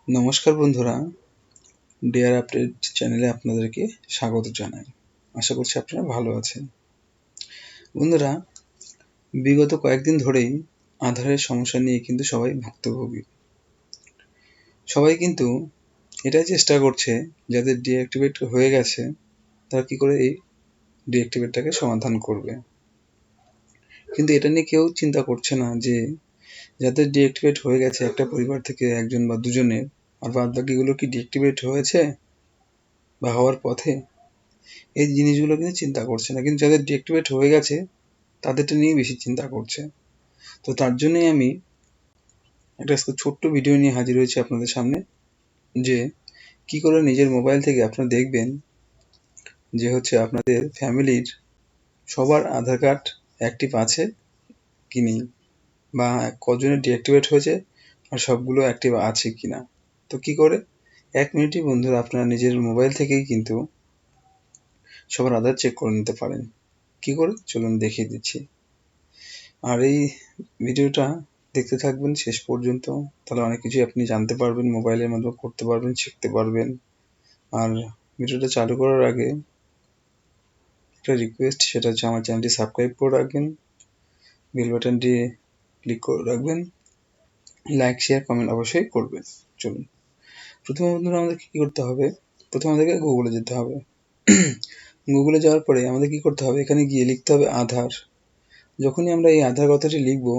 নমস্কার বন্ধুরা, deer update চ্যানেলে আপনাদেরকে স্বাগত জানাই। আশা করছি আপনারা ভালো আছেন। বন্ধুরা, বিগত কয়েকদিন ধরেই আধারের সমস্যা নিয়ে কিন্তু সবাই ভুক্তভোগী। সবাই কিন্তু এটাই চেষ্টা করছে যাদের ডিঅ্যাক্টিভেট হয়ে গেছে তারা কি করে এই ডিঅ্যাক্টিভেটটাকে সমাধান করবে। কিন্তু এটা নিয়ে কেউ চিন্তা করছে না যে যাদের ডিঅ্যাক্টিভেট হয়ে গেছে একটা পরিবার থেকে একজন বা দুজনের, আর বাদ বাকিগুলো কি ডিঅ্যাক্টিভেট হয়েছে বা হওয়ার পথে, এই জিনিসগুলো কিন্তু চিন্তা করছে না। কিন্তু যাদের ডিঅ্যাক্টিভেট হয়ে গেছে তাদেরটা নিয়ে বেশি চিন্তা করছে। তো তার জন্যই আমি একটা ছোট্ট ভিডিও নিয়ে হাজির হয়েছি আপনাদের সামনে, যে কি করে নিজের মোবাইল থেকে আপনারা দেখবেন যে আপনাদের ফ্যামিলির সবার আধার কার্ড অ্যাক্টিভ আছে কি নেই, বা কজনের ডিঅ্যাক্টিভেট হয়েছে আর সবগুলো অ্যাক্টিভ আছে কিনা। তো কি করে 1 মিনিটই বন্ধুরা আপনারা নিজের মোবাইল থেকেই কিন্তু সবার আধার চেক করে নিতে পারেন। কি করে চলুন দেখিয়ে দিচ্ছি। আর এই ভিডিওটা দেখতে থাকবেন শেষ পর্যন্ত, তাহলে অনেক কিছুই আপনি জানতে পারবেন, মোবাইলের মাধ্যমে করতে পারবেন, শিখতে পারবেন। আর ভিডিওটা চালু করার আগে একটা রিকোয়েস্ট, সেটা হচ্ছে আমার চ্যানেলটি সাবস্ক্রাইব করে রাখবেন, বেল বাটনটি ক্লিক করে রাখবেন, লাইক শেয়ার কমেন্ট অবশ্যই করবেন। চলুন, প্রথমে বন্ধুরা আমাদের কি করতে হবে, প্রথমে আমাদেরকে গুগলে যেতে হবে। গুগলে যাওয়ার পরে আমাদের কি করতে হবে, এখানে গিয়ে লিখতে হবে আধার। যখনই আমরা এই আধার কথাটি লিখবো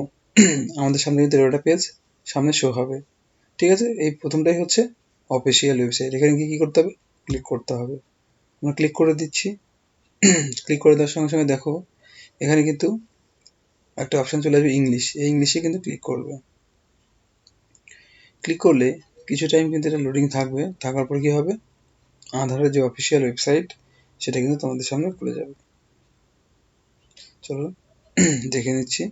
আমাদের সামনে কিন্তু একটা পেজ সামনে শো হবে। ঠিক আছে, এই প্রথমটাই হচ্ছে অফিসিয়াল ওয়েবসাইট। এখানে গিয়ে কী করতে হবে, ক্লিক করতে হবে। আমরা ক্লিক করে দিচ্ছি। ক্লিক করে দেওয়ার সঙ্গে সঙ্গে দেখো এখানে কিন্তু একটা অপশান চলে আসবে ইংলিশ। এই ইংলিশে কিন্তু ক্লিক করবে। ক্লিক করলে কিছু টাইম কিন্তু এটা লোডিং থাকবে। থাকার পর কী হবে, আধারের যে অফিসিয়াল ওয়েবসাইট সেটা কিন্তু তোমাদের সামনে খুলে যাবে। চলো দেখে নিচ্ছি,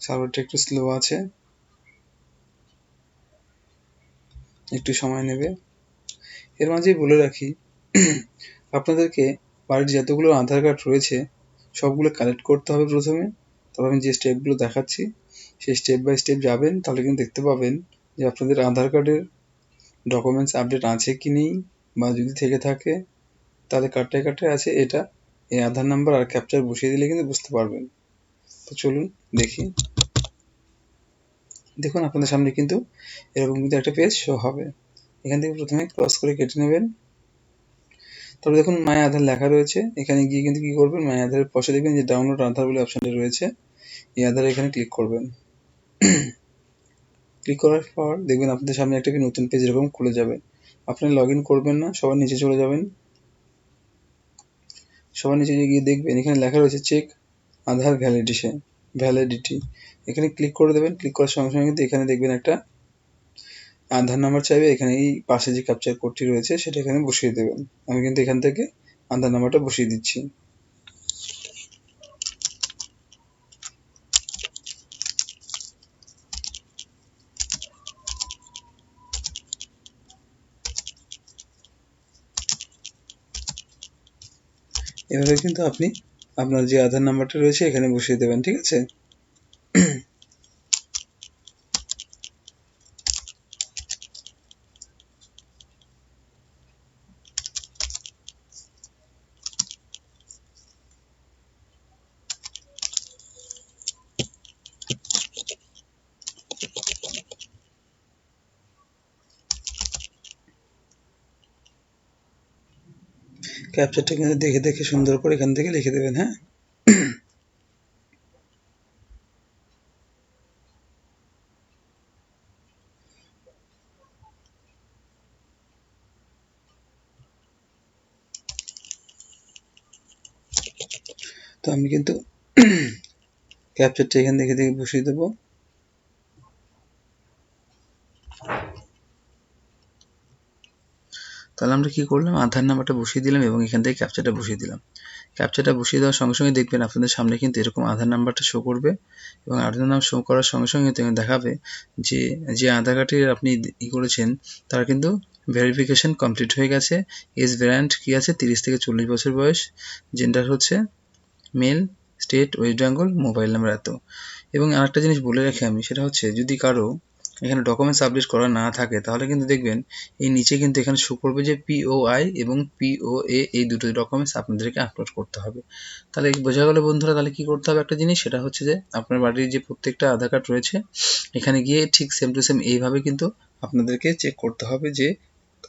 সার্ভারটা একটু স্লো আছে, একটু সময় নেবে। এর মাঝেই বলে রাখি আপনাদেরকে বাড়ির যতগুলো আধার কার্ড রয়েছে সবগুলো কালেক্ট করতে হবে প্রথমে। তবে আমি যে স্টেপগুলো দেখাচ্ছি সেই স্টেপ বাই স্টেপ যাবেন, তাহলে কিন্তু দেখতে পাবেন যে আপনাদের আধার কার্ডের ডকুমেন্টস আপডেট আছে কি নেই, বা যদি থেকে থাকে তাহলে কার্ডটায় কার্ডটায় আছে এটা, এই আধার নাম্বার আর ক্যাপচার বসিয়ে দিলে কিন্তু বুঝতে পারবেন। তো চলুন দেখি। দেখুন আপনাদের সামনে কিন্তু এরকম কিন্তু একটা পেজ শো হবে। এখান থেকে প্রথমে ক্রস করে কেটে নেবেন। তারপরে দেখুন মাই আধার লেখা রয়েছে। এখানে গিয়ে কিন্তু কী করবেন, মাই আধারের পাশে দেখবেন যে ডাউনলোড আধার বলে অপশানটা রয়েছে, এই আধার এখানে ক্লিক করবেন। ক্লিক করার পর দেখবেন আপনাদের সামনে একটা নতুন পেজ এরকম খুলে যাবে। আপনি লগ ইন করবেন না, সবার নিচে চলে যাবেন। সবার নিচে গিয়ে দেখবেন এখানে লেখা রয়েছে চেক আধার ভ্যালিডিটি। এখানে ক্লিক করে দেবেন। ক্লিক করার সঙ্গে সঙ্গে কিন্তু এখানে দেখবেন একটা আধার নাম্বার চাইবে। এখানে এই পাশে যে ক্যাপচার কোডটি রয়েছে সেটা এখানে বসিয়ে দেবেন। আমি কিন্তু এখান থেকে আধার নাম্বারটা বসিয়ে দিচ্ছি। এভাবে কিন্তু আপনি আপনার যে আধার নাম্বারটা রয়েছে এখানে বসিয়ে দেবেন। ঠিক আছে, ক্যাপচারটা কিন্তু দেখে দেখে সুন্দর করে এখান থেকে লিখে দেবেন। হ্যাঁ, তো আমি কিন্তু ক্যাপচারটা এখান থেকে বসিয়ে দেবো। তাহলে আমরা কি করলাম, আধার নাম্বারটা বসিয়ে দিলাম এবং এখান থেকে ক্যাপচারটা বসিয়ে দিলাম। ক্যাপচারটা বসিয়ে দেওয়ার সঙ্গে সঙ্গে দেখবেন আপনাদের সামনে কিন্তু এরকম আধার নাম্বারটা শো করবে, এবং আধার নাম শো করার সঙ্গে সঙ্গে দেখাবে যে যে আধার কার্ডের আপনি করেছেন তার কিন্তু ভেরিফিকেশন কমপ্লিট হয়ে গেছে। এজ ভ্যারিয়েন্ট কী আছে, 30 থেকে 40 বছর বয়স, জেন্ডার হচ্ছে male, state West Bengal, mobile number এত। এবং আরেকটা জিনিস বলে রাখি আমি, সেটা হচ্ছে যদি কারো এখানে ডকুমেন্টস আপডেট করা না থাকে তাহলে কিন্তু দেখবেন এই নিচে কিন্তু এখানে শো করবে যে POI এবং POA এই দুটো ডকুমেন্টস আপনাদেরকে আপলোড করতে হবে। তাহলে বোঝা গেল বন্ধুরা, তাহলে কি করতে হবে একটা জিনিস, সেটা হচ্ছে যে আপনার বাড়ির যে প্রত্যেকটা আধার কার্ড রয়েছে এখানে গিয়ে ঠিক সেম টু সেম এইভাবে কিন্তু আপনাদেরকে চেক করতে হবে যে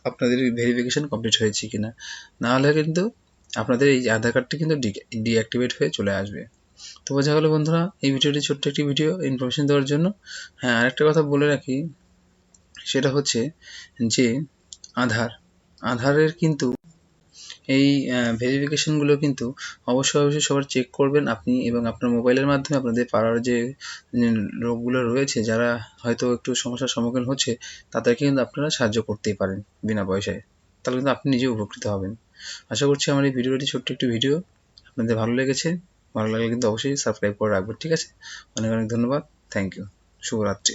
আপনাদের ভেরিফিকেশন কমপ্লিট হয়েছে কিনা, না হলে কিন্তু আপনাদের এই আধার কার্ডটি কিন্তু ডিঅ্যাক্টিভেট হয়ে চলে আসবে। তো বোঝা গেল বন্ধুরা, এই ভিডিওটি ছোট্ট একটি ভিডিও ইনফরমেশন দেওয়ার জন্য। হ্যাঁ, আরেকটা কথা বলে রাখি, সেটা হচ্ছে যে আধারের কিন্তু এই ভেরিফিকেশনগুলো কিন্তু অবশ্যই সবার চেক করবেন আপনি এবং আপনার মোবাইলের মাধ্যমে আপনাদের পাড়ার যে লোকগুলো রয়েছে যারা হয়তো একটু সমস্যার সম্মুখীন হচ্ছে তাদেরকে কিন্তু আপনারা সাহায্য করতেই পারেন বিনা পয়সায়। তাহলে কিন্তু আপনি নিজেও উপকৃত হবেন। আশা করছি আমার এই ভিডিওটি ছোট্ট একটি ভিডিও আপনাদের ভালো লেগেছে। ভালো লাগলে কিন্তু অবশ্যই সাবস্ক্রাইব করে রাখবেন, ঠিক আছে? অনেক অনেক ধন্যবাদ। Thank you. শুভরাত্রি।